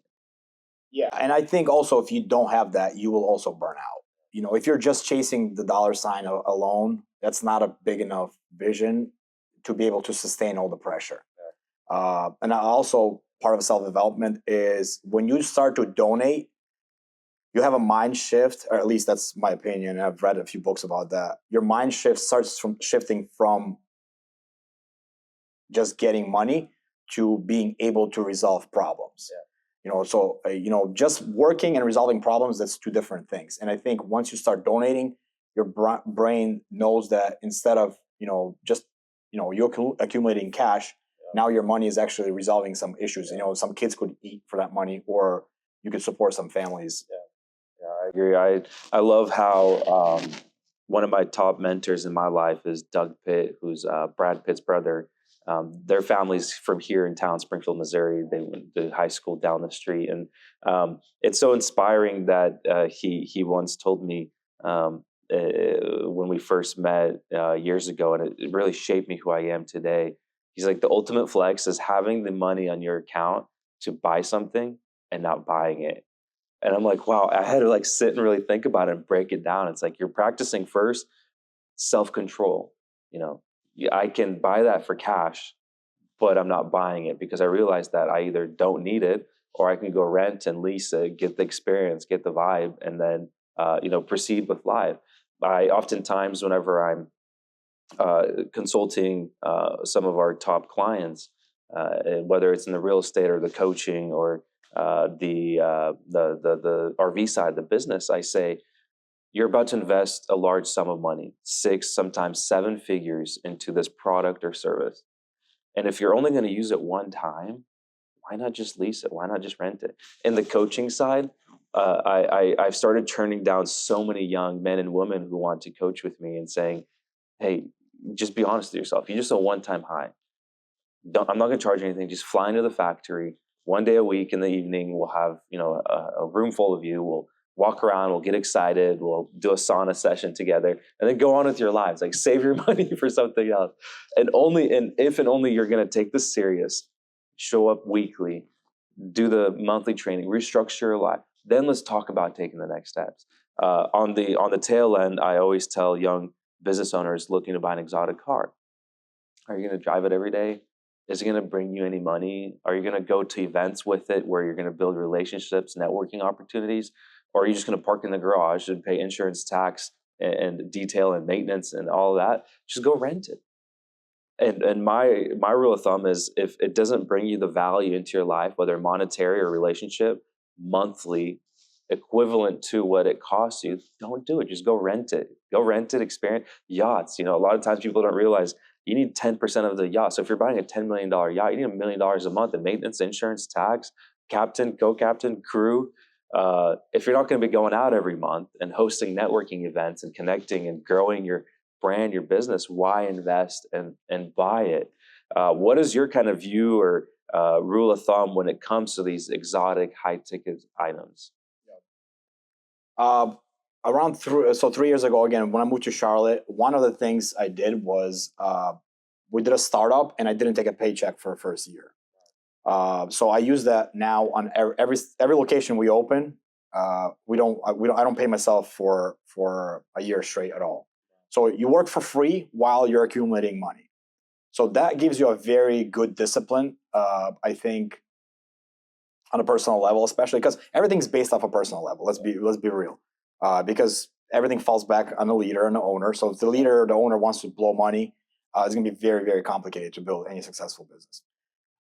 Yeah, and I think also if you don't have that, you will also burn out. if you're just chasing the dollar sign alone, that's not a big enough vision to be able to sustain all the pressure. And also part of self-development is when you start to donate, you have a mind shift, or at least that's my opinion. I've read a few books about that. Your mind shift starts from shifting from just getting money to being able to resolve problems. So just working and resolving problems, that's two different things. And I think once you start donating, your brain knows that instead of just you're accumulating cash, now your money is actually resolving some issues. Some kids could eat for that money, or you could support some families. Yeah, I agree. I love how one of my top mentors in my life is Doug Pitt, who's Brad Pitt's brother. Their family's from here in town, Springfield, Missouri. They went to high school down the street, and it's so inspiring that he once told me when we first met years ago, and it really shaped me who I am today. He's like, the ultimate flex is having the money on your account to buy something and not buying it. And I'm like, wow, I had to sit and really think about it and break it down. It's like you're practicing first self-control. I can buy that for cash, but I'm not buying it because I realized that I either don't need it, or I can go rent and lease it, get the experience, get the vibe, and then proceed with life. I oftentimes, whenever I'm consulting some of our top clients, whether it's in the real estate or the coaching or the RV side of the business, I say, you're about to invest a large sum of money, 6, sometimes 7 figures into this product or service. And if you're only going to use it one time, why not just lease it? Why not just rent it? In the coaching side, I've started turning down so many young men and women who want to coach with me and saying, hey, just be honest with yourself. You just a one-time high. I'm not going to charge anything. Just fly into the factory 1 day a week in the evening. We'll have a room full of you. We'll walk around. We'll get excited. We'll do a sauna session together, and then go on with your lives. Save your money for something else. And if and only you're going to take this serious, show up weekly, do the monthly training, restructure your life. Then let's talk about taking the next steps. On the tail end, I always tell young business owners looking to buy an exotic car, are you going to drive it every day? Is it going to bring you any money? Are you going to go to events with it where you're going to build relationships, networking opportunities? Or are you just going to park in the garage and pay insurance, tax, and detail and maintenance and all of that? Just go rent it. And my rule of thumb is, if it doesn't bring you the value into your life, whether monetary or relationship, monthly, equivalent to what it costs you, don't do it. Just go rent it. Go rent it, experience yachts. A lot of times people don't realize you need 10% of the yacht. So if you're buying a $10 million yacht, you need $1 million a month in maintenance, insurance, tax, captain, co-captain, crew. If you're not going to be going out every month and hosting networking events and connecting and growing your brand, your business, why invest and buy it? What is your kind of view or rule of thumb when it comes to these exotic high ticket items? Around 3 years ago, again, when I moved to Charlotte, one of the things I did was we did a startup, and I didn't take a paycheck for the first year. So I use that now on every location we open. I don't pay myself for a year straight at all. So you work for free while you're accumulating money. So that gives you a very good discipline, I think, on a personal level, especially because everything's based off a personal level. Let's be real, because everything falls back on the leader and the owner. So if the leader or the owner wants to blow money, it's going to be very, very complicated to build any successful business.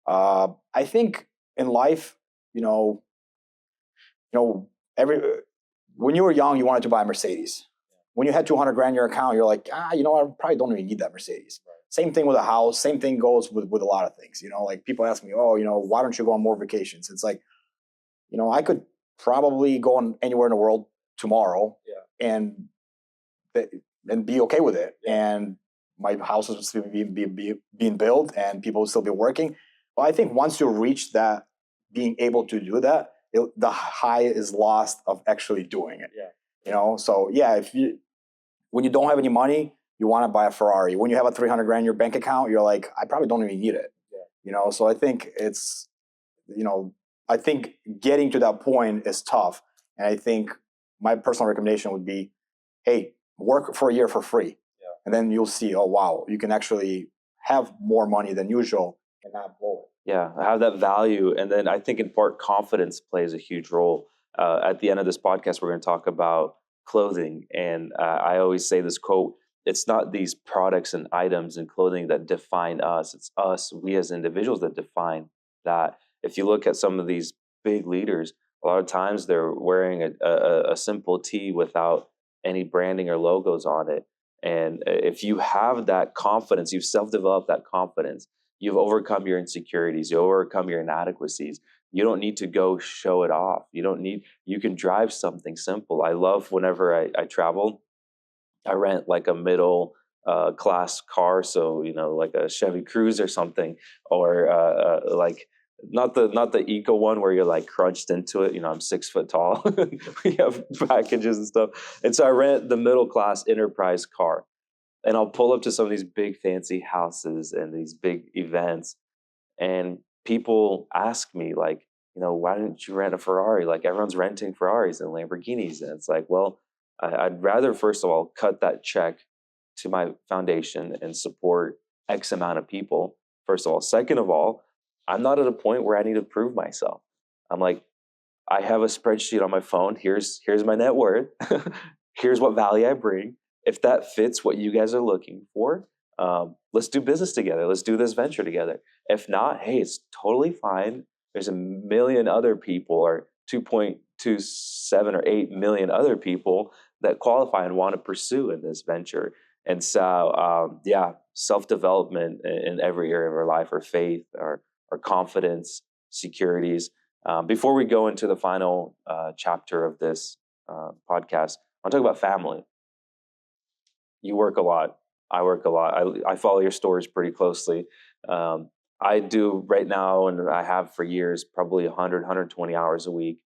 I think in life, when you were young, you wanted to buy a Mercedes. When you had 200 grand in your account, you're like, I probably don't even need that Mercedes. Right. Same thing with a house. Same thing goes with a lot of things. People ask me, why don't you go on more vacations? It's like, I could probably go on anywhere in the world tomorrow, and be okay with it. And my house is still being built, and people will still be working. Well, I think once you reach that, being able to do that, the high is lost of actually doing it. So when you don't have any money, you want to buy a Ferrari. When you have a 300 grand in your bank account, you're like, I probably don't even need it. So I think it's, I think getting to that point is tough. And I think my personal recommendation would be hey, work for a year for free. Yeah. And then you'll see, oh, wow, you can actually have more money than usual and not blow it. Yeah, have that value. And then I think in part, confidence plays a huge role. At the end of this podcast, we're going to talk about clothing. And I always say this quote, it's not these products and items and clothing that define us. It's us, we as individuals, that define that. If you look at some of these big leaders, a lot of times they're wearing a simple tee without any branding or logos on it. And if you have that confidence, you've self-developed that confidence, you've overcome your insecurities, you overcome your inadequacies. You don't need to go show it off. You can drive something simple. I love whenever I travel, I rent like a middle class car. So, like a Chevy Cruze or something, or like not the eco one where you're like crunched into it. I'm 6 foot tall. We have packages and stuff. And so I rent the middle class enterprise car, and I'll pull up to some of these big fancy houses and these big events, and people ask me like, why didn't you rent a Ferrari? Like everyone's renting Ferraris and Lamborghinis. And it's like, well, I'd rather, first of all, cut that check to my foundation and support X amount of people, first of all. Second of all, I'm not at a point where I need to prove myself. I'm like, I have a spreadsheet on my phone. Here's my net worth. Here's what value I bring. If that fits what you guys are looking for, let's do business together. Let's do this venture together. If not, hey, it's totally fine. There's a million other people, or 2.27 or 8 million other people that qualify and want to pursue in this venture. And so, self-development in every area of our life, our faith, our confidence, securities. Before we go into the final chapter of this podcast, I'll talk about family. You work a lot. I work a lot. I follow your stories pretty closely. I do right now, and I have for years, probably 100, 120 hours a week.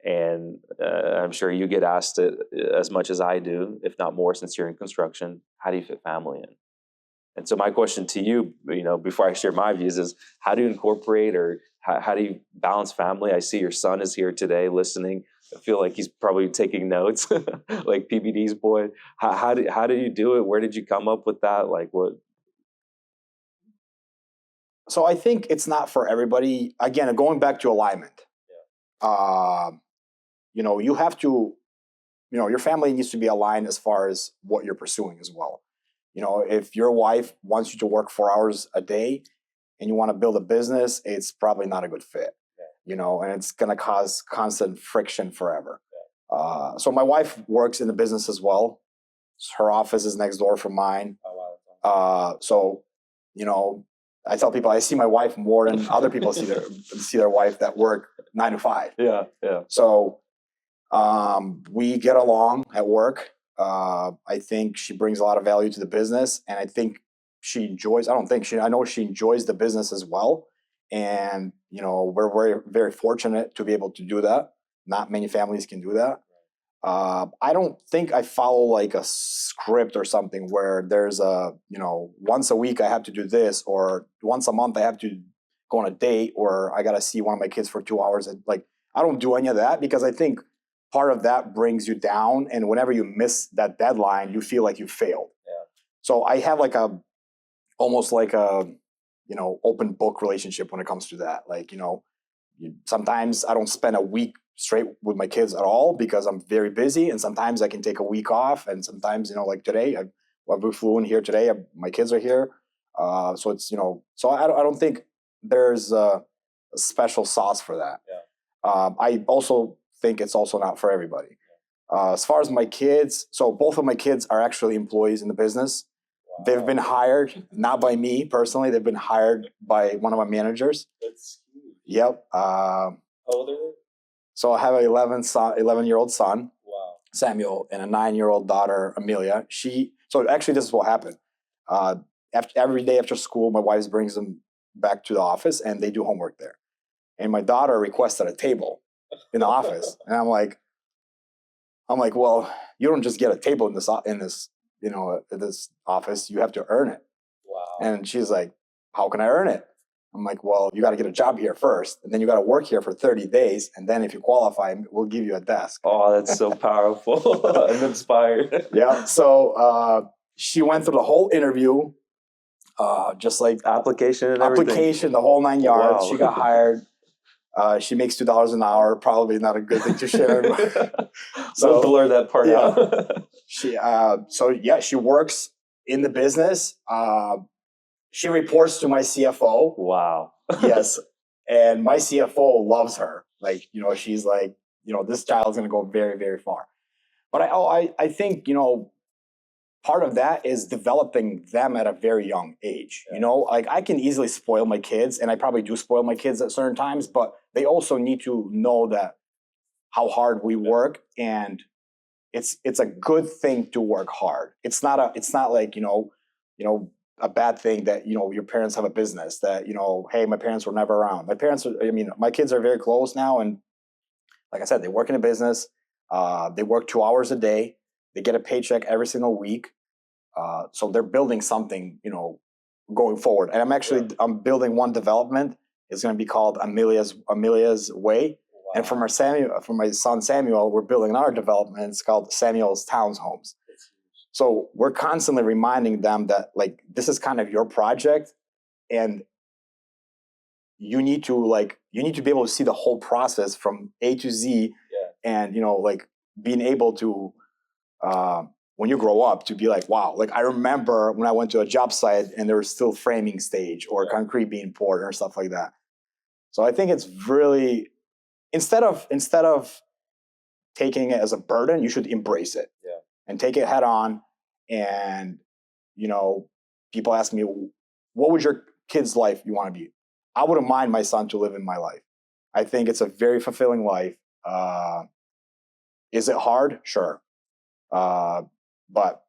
And I'm sure you get asked it as much as I do, if not more, since you're in construction. How do you fit family in? And so my question to you, before I share my views, is how do you incorporate, or how do you balance family? I see your son is here today listening. I feel like he's probably taking notes, like PBD's boy. How did you do it? Where did you come up with that? Like what? So I think it's not for everybody. Again, going back to alignment. Yeah. You have to, your family needs to be aligned as far as what you're pursuing as well. If your wife wants you to work 4 hours a day and you want to build a business, it's probably not a good fit. Yeah. And it's going to cause constant friction forever. Yeah. So my wife works in the business as well. Her office is next door from mine. Oh, wow. So, I tell people I see my wife more than other people see their wife that work 9 to 5. Yeah, yeah. So we get along at work. I think she brings a lot of value to the business, and I think she enjoys. I know she enjoys the business as well. And we're very, very fortunate to be able to do that. Not many families can do that. I don't think I follow like a script or something where there's once a week I have to do this, or once a month I have to go on a date, or I got to see one of my kids for 2 hours. Like, I don't do any of that, because I think part of that brings you down. And whenever you miss that deadline, you feel like you failed. Yeah. So I have like almost like a, open book relationship when it comes to that. Like, sometimes I don't spend a week straight with my kids at all because I'm very busy, and sometimes I can take a week off, and sometimes like today we flew in here today, my kids are here, so it's so I don't think there's a special sauce for that. Yeah. I also think it's also not for everybody. As far as my kids, so both of my kids are actually employees in the business. Wow. They've been hired not by me personally, they've been hired by one of my managers. That's huge. Yep. How old are they? So I have an 11-year-old son, wow, Samuel, and a 9-year-old daughter, Amelia. So actually, this is what happened. Every day after school, my wife brings them back to the office, and they do homework there. And my daughter requested a table in the office, and I'm like, well, you don't just get a table in this office. You have to earn it. Wow. And she's like, how can I earn it? I'm like, well, you got to get a job here first, and then you got to work here for 30 days, and then if you qualify, we'll give you a desk. Oh, that's so powerful. I'm inspired. Yeah. So she went through the whole interview, just like application and everything. Application, the whole 9 yards. Wow. She got hired. She makes $2 an hour. Probably not a good thing to share. So we'll blur that part out. She works in the business. She reports to my CFO. Wow. Yes. And my CFO loves her. Like, she's like, this child's going to go very, very far. But I think, part of that is developing them at a very young age. Yeah. Like I can easily spoil my kids, and I probably do spoil my kids at certain times, but they also need to know that how hard we work, and it's a good thing to work hard. It's not like, a bad thing that, your parents have a business that, hey, my parents were never around. My kids are very close now. And like I said, they work in a business. They work 2 hours a day. They get a paycheck every single week. So they're building something, going forward. And I'm building one development. It's going to be called Amelia's Way. Wow. And for my son Samuel, we're building another development. It's called Samuel's Townhomes. So we're constantly reminding them that, like, this is kind of your project, and you need to be able to see the whole process from A to Z. Yeah. And being able to when you grow up to be like, wow, like I remember when I went to a job site and there was still framing stage or concrete being poured or stuff like that. So I think it's really, instead of taking it as a burden, you should embrace it. Yeah. And take it head on. And, people ask me, what would your kid's life you want to be? I wouldn't mind my son to live in my life. I think it's a very fulfilling life. Is it hard? Sure. But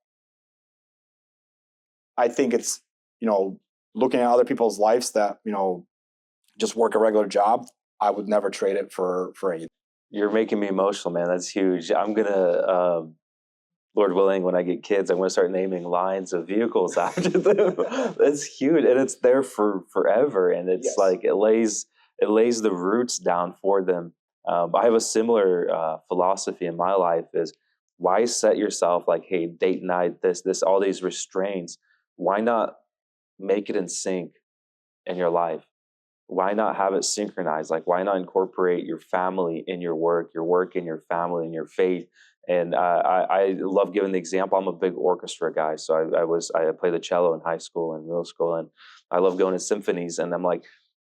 I think it's, looking at other people's lives that, just work a regular job. I would never trade it for anything. You're making me emotional, man. That's huge. I'm going to, Lord willing, when I get kids, I'm going to start naming lines of vehicles after them. That's huge. And it's there for forever. And it's like, it lays the roots down for them. I have a similar philosophy in my life is, why set yourself like, hey, date night, this, all these restraints? Why not make it in sync in your life? Why not have it synchronized? Like, why not incorporate your family in your work in your family, in your faith? And I love giving the example. I'm a big orchestra guy. So I played the cello in high school and middle school, and I love going to symphonies. And I'm like,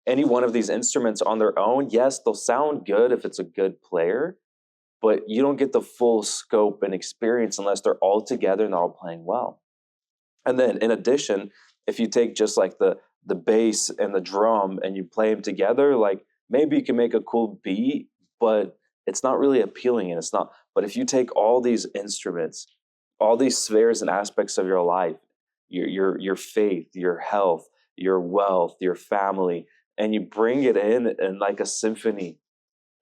any one of these instruments on their own, yes, they'll sound good if it's a good player, but you don't get the full scope and experience unless they're all together and they're all playing well. And then in addition, if you take just like the bass and the drum and you play them together, like maybe you can make a cool beat, but it's not really appealing, and it's not. But if you take all these instruments, all these spheres and aspects of your life, your faith, your health, your wealth, your family, and you bring it in like a symphony,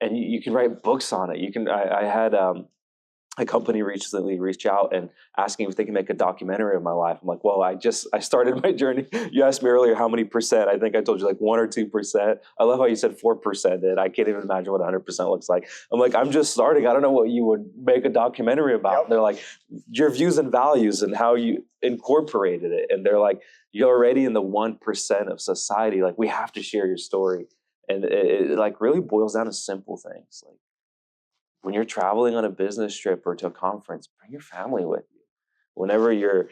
and you can write books on it. I had a company recently reach out and asking if they can make a documentary of my life. I'm like, well, I started my journey. You asked me earlier how many percent. I think I told you like 1 or 2%. I love how you said 4%. And I can't even imagine what 100% looks like. I'm like, I'm just starting. I don't know what you would make a documentary about. Yep. They're like, your views and values and how you incorporated it. And they're like, you're already in the 1% of society. Like, we have to share your story. And it like really boils down to simple things. Like, when you're traveling on a business trip or to a conference, bring your family with you. Whenever you're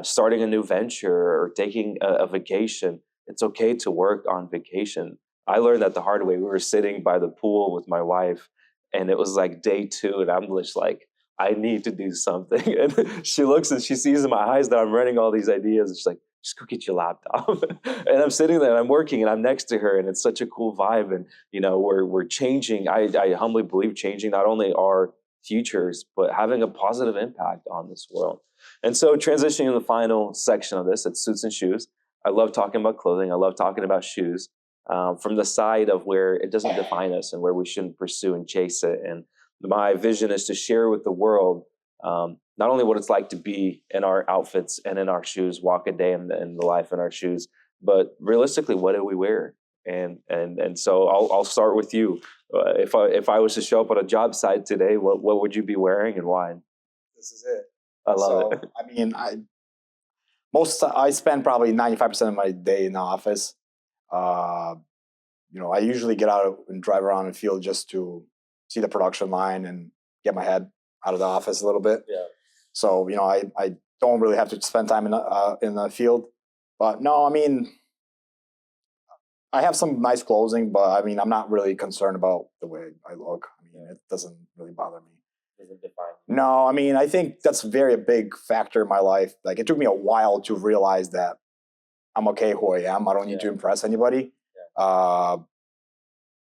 starting a new venture or taking a vacation, it's okay to work on vacation. I learned that the hard way. We were sitting by the pool with my wife, and it was like day 2, and I'm just like, I need to do something. And she looks and she sees in my eyes that I'm running all these ideas, and she's like, just go get your laptop. And I'm sitting there and I'm working and I'm next to her, and it's such a cool vibe. And, we're changing. I humbly believe changing not only our futures, but having a positive impact on this world. And so transitioning to the final section of this, it's suits and shoes. I love talking about clothing. I love talking about shoes from the side of where it doesn't define us and where we shouldn't pursue and chase it. And my vision is to share with the world not only what it's like to be in our outfits and in our shoes, walk a day in the life in our shoes, but realistically, what do we wear? And so I'll start with you. If I was to show up on a job site today, what would you be wearing and why? This is it. I love it. I mean, I spend probably 95% of my day in the office. Uh, I usually get out and drive around the field just to see the production line and get my head out of the office a little bit. Yeah. So, I don't really have to spend time in the field. But no, I mean, I have some nice clothing, but I mean, I'm not really concerned about the way I look. I mean, it doesn't really bother me. Doesn't define. No, I mean, I think that's a big factor in my life. Like, it took me a while to realize that I'm okay who I am. I don't need to impress anybody. Yeah.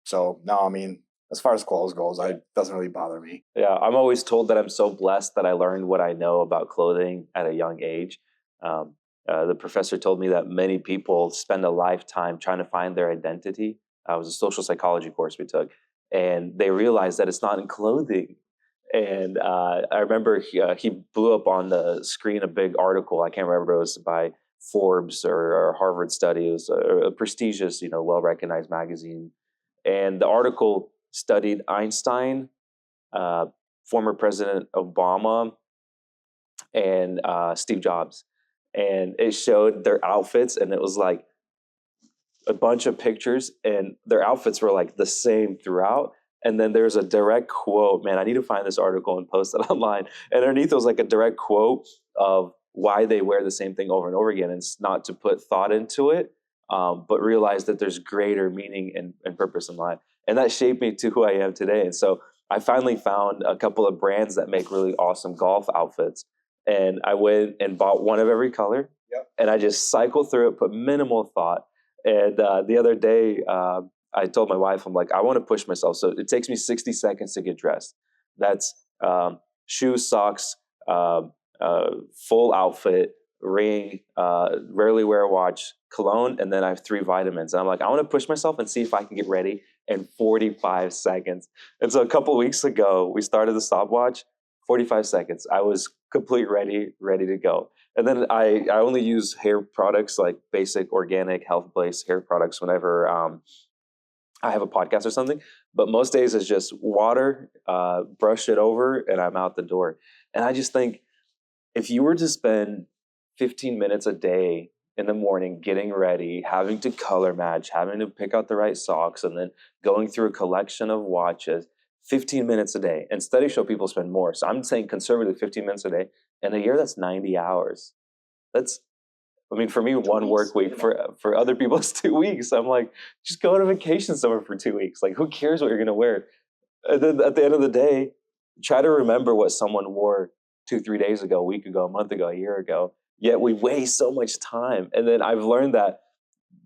So no, I mean, as far as clothes goes, it doesn't really bother me. Yeah, I'm always told that I'm so blessed that I learned what I know about clothing at a young age. The professor told me that many people spend a lifetime trying to find their identity. It was a social psychology course we took, and they realized that it's not in clothing. And I remember he blew up on the screen a big article. I can't remember if it was by Forbes or Harvard study. It was a prestigious, well-recognized magazine. And the article studied Einstein, former President Obama, and Steve Jobs. And it showed their outfits, and it was like a bunch of pictures, and their outfits were like the same throughout. And then there's a direct quote. Man, I need to find this article and post it online. And underneath it was like a direct quote of why they wear the same thing over and over again. And it's not to put thought into it, but realize that there's greater meaning and purpose in life. And that shaped me to who I am today. And so I finally found a couple of brands that make really awesome golf outfits. And I went and bought one of every color. Yep. And I just cycled through it, put minimal thought. And the other day, I told my wife, I'm like, I want to push myself. So it takes me 60 seconds to get dressed. That's shoes, socks, full outfit, ring, rarely wear a watch, cologne, and then I have 3 vitamins. And I'm like, I want to push myself and see if I can get ready in 45 seconds. And so a couple of weeks ago, we started the stopwatch, 45 seconds. I was completely ready to go. And then I only use hair products, like basic organic health-based hair products whenever I have a podcast or something. But most days it's just water, brush it over, and I'm out the door. And I just think if you were to spend 15 minutes a day in the morning getting ready, having to color match, having to pick out the right socks, and then going through a collection of watches, 15 minutes a day. And studies show people spend more. So I'm saying conservatively 15 minutes a day. In a year, that's 90 hours. For me, 1 work week. For other people, it's 2 weeks. I'm like, just go on a vacation somewhere for 2 weeks. Like, who cares what you're going to wear? And then at the end of the day, try to remember what someone wore 2-3 days ago, a week ago, a month ago, a year ago. Yet we waste so much time. And then I've learned that,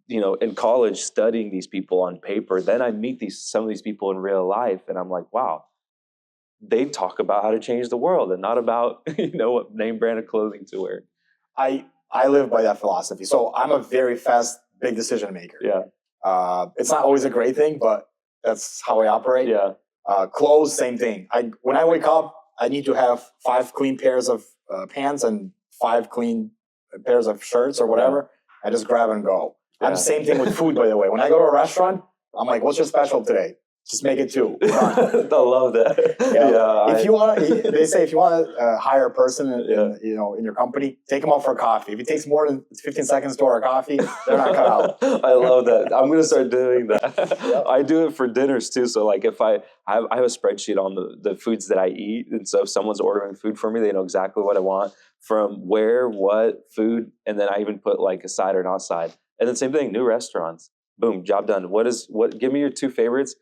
in college, studying these people on paper, then I meet some of these people in real life, and I'm like, wow, they talk about how to change the world and not about, what name brand of clothing to wear. I live by that philosophy. So I'm a very fast, big decision maker. Yeah. It's not always a great thing, but that's how I operate. Yeah. Clothes, same thing. When I wake up, I need to have 5 clean pairs of pants and 5 clean pairs of shirts or whatever. I just grab and go. Yeah. I'm the same thing with food, by the way. When I go to a restaurant, I'm like, what's your special today? Just make it 2. I love that. Yeah. If you want, they say if you want to hire a person, in your company, take them out for a coffee. If it takes more than 15 seconds to order a coffee, they're not cut out. I love that. I'm gonna start doing that. Yep. I do it for dinners too. So like, if I have a spreadsheet on the foods that I eat, and so if someone's ordering food for me, they know exactly what I want from where, what food, and then I even put like a side or not side. And then same thing, new restaurants. Boom, job done. Give me your 2 favorites.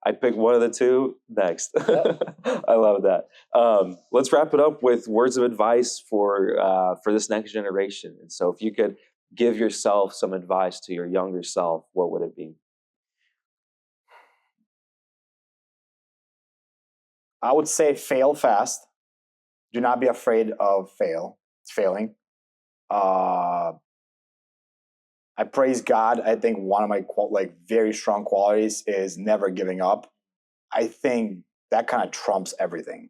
I pick one of the 2 next. Yep. I love that. Let's wrap it up with words of advice for this next generation. And so if you could give yourself some advice to your younger self, what would it be? I would say fail fast. Do not be afraid of failing. I praise God. I think one of my very strong qualities is never giving up. I think that kind of trumps everything,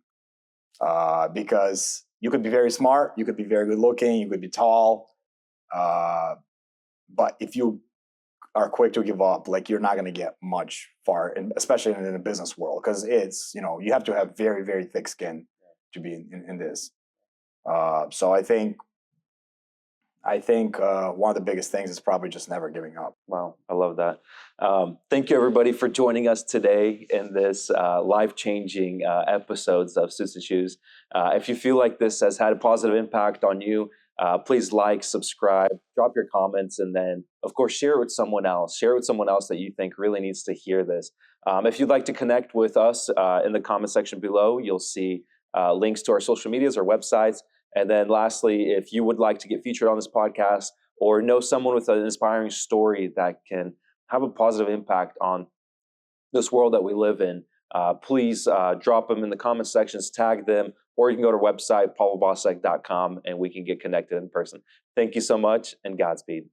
because you could be very smart, you could be very good looking, you could be tall, But if you are quick to give up, like, you're not going to get much far, especially in the business world, because it's, you have to have very, very thick skin to be in this. So I think one of the biggest things is probably just never giving up. Wow, I love that. Thank you, everybody, for joining us today in this life-changing episodes of Suits and Shoes. If you feel like this has had a positive impact on you, please like, subscribe, drop your comments, and then, of course, share it with someone else. Share it with someone else that you think really needs to hear this. If you'd like to connect with us in the comment section below, you'll see links to our social medias, our websites. And then lastly, if you would like to get featured on this podcast or know someone with an inspiring story that can have a positive impact on this world that we live in, please drop them in the comment sections, tag them, or you can go to our website, pavelbosek.com, and we can get connected in person. Thank you so much, and Godspeed.